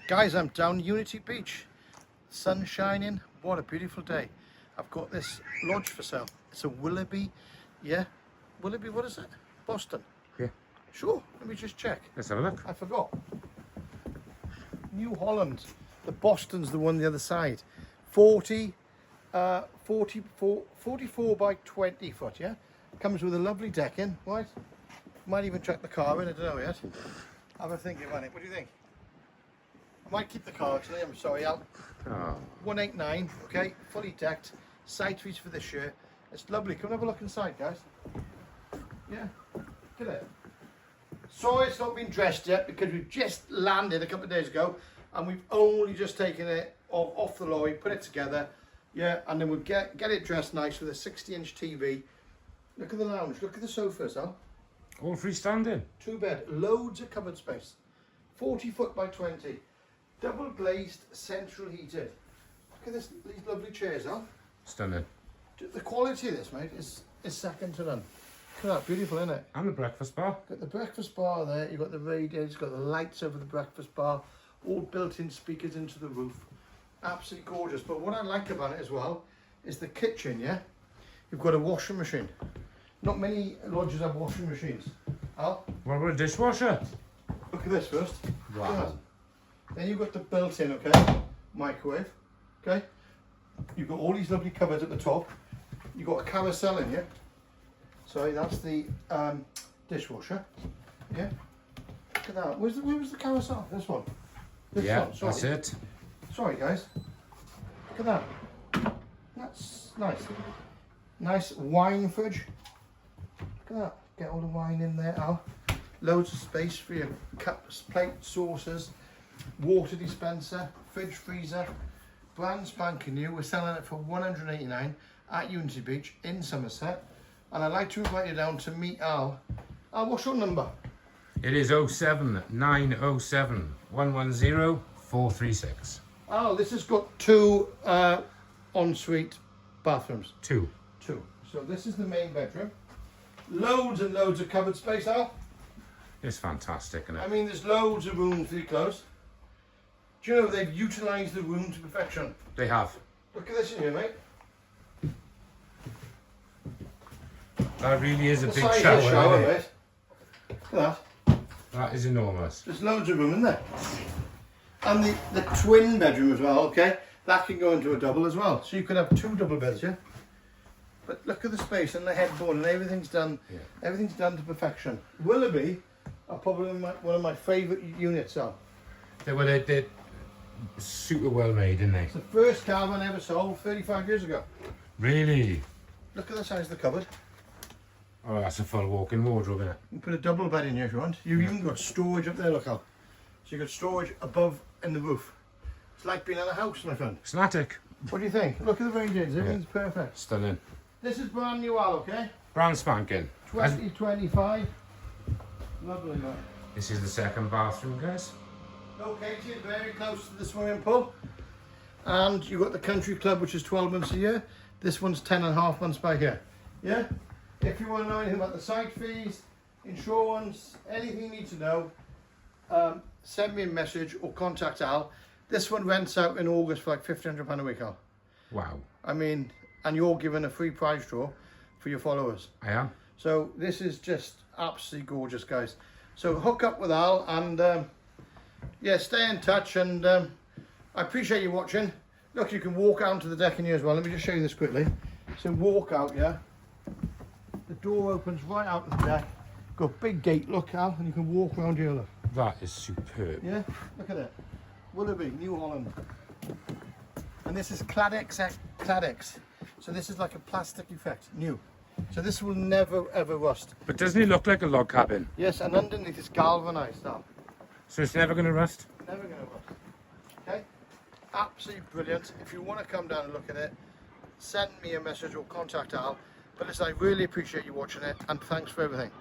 Guys, I'm down Unity Beach. Sun shining. What a beautiful day. I've got this lodge for sale. It's a Willoughby. Yeah? Willoughby, what is it? Boston. Yeah. Sure. Let me just check. Let's have a look. I forgot. New Holland. The Boston's the one on the other side. 44 by 20 foot, yeah? Comes with a lovely decking, right? Might even chuck the car in, I don't know yet. Have a think about it. What do you think? I might keep the car actually, I'm sorry, Al. Oh. 189, okay, fully decked, side trees for this year. It's lovely. Come and have a look inside, guys. Yeah, look at it. Sorry it's not been dressed yet because we've just landed a couple of days ago and we've only just taken it off the lorry, put it together, yeah, and then we'll get it dressed nice with a 60-inch TV. Look at the lounge, look at the sofas, Al. All freestanding. 2-bed, loads of cupboard space. 40 foot by 20. Double glazed, central heated. Look at these lovely chairs, Al. Stunning. The quality of this, mate, is second to none. Look at that, beautiful, isn't it? And the breakfast bar. Got the breakfast bar there, you've got the radiators, got the lights over the breakfast bar, all built-in speakers into the roof. Absolutely gorgeous. But what I like about it as well is the kitchen, yeah? You've got a washing machine. Not many lodges have washing machines. Al? What about a dishwasher? Look at this first. Wow. Look at that. Then you've got the built-in, okay, microwave, okay? You've got all these lovely cupboards at the top. You've got a carousel in here. Sorry, that's the dishwasher. Yeah. Look at that. Where was the carousel? This one. This Yeah, one. Sorry. that's it. Sorry, guys. Look at that. That's nice. Nice wine fridge. Look at that. Get all the wine in there, Al. Loads of space for your cups, plates, saucers, water dispenser, fridge, freezer. Brand spanking new. We're selling it for $189 at Unity Beach in Somerset. And I'd like to invite you down to meet Al. Al, what's your number? It is 07907 110 436. Al, this has got 2 ensuite bathrooms. 2. 2. So this is the main bedroom. Loads and loads of cupboard space, Al. It's fantastic, isn't I it? mean, there's loads of room for your clothes. Do you know they've utilised the room to perfection? They have. Look at this in here, mate. That really is a The big size of shower, the shower, isn't it? mate. Look at that. That is enormous. There's loads of room in there. And the twin bedroom as well, okay? That can go into a double as well. So you could have 2 double beds, yeah? But look at the space and the headboard and everything's done. Yeah. Everything's done to perfection. Willoughby are probably one of my favourite units, Al. They're super well made, aren't they? It's the first caravan ever sold 35 years ago. Really? Look at the size of the cupboard. Oh, that's a full walk-in wardrobe, isn't it? You can put a double bed in here if you want. You've even got storage up there, look Al. So you've got storage above in the roof. It's like being in a house, my friend. It's an attic. What do you think? Look at the radiators, everything's perfect. Stunning. This is brand new, Al, okay? Brand spanking. 2025. Lovely, man. This is the second bathroom, guys. Located very close to the swimming pool. And you've got the country club, which is 12 months a year. This one's 10.5 months by here. Yeah? If you want to know anything about the site fees, insurance, anything you need to know, send me a message or contact Al. This one rents out in August for like £1,500 a week, Al. Wow. I mean, and you're given a free prize draw for your followers. I am. So this is just absolutely gorgeous, guys. So hook up with Al and yeah, stay in touch, and I appreciate you watching. Look, you can walk out onto the deck in here as well. Let me just show you this quickly. So walk out, yeah. The door opens right out of the deck. Got a big gate, look, Al, and you can walk around here, look. That is superb. Yeah, look at it. Willoughby, New Holland. And this is Cladex. So this is like a plastic effect, new. So this will never ever rust. But doesn't it look like a log cabin? Yes, and underneath it's galvanised now. So it's never going to rust? Never going to rust. Okay? Absolutely brilliant. If you want to come down and look at it, send me a message or contact Al. But listen, I really appreciate you watching it, and thanks for everything.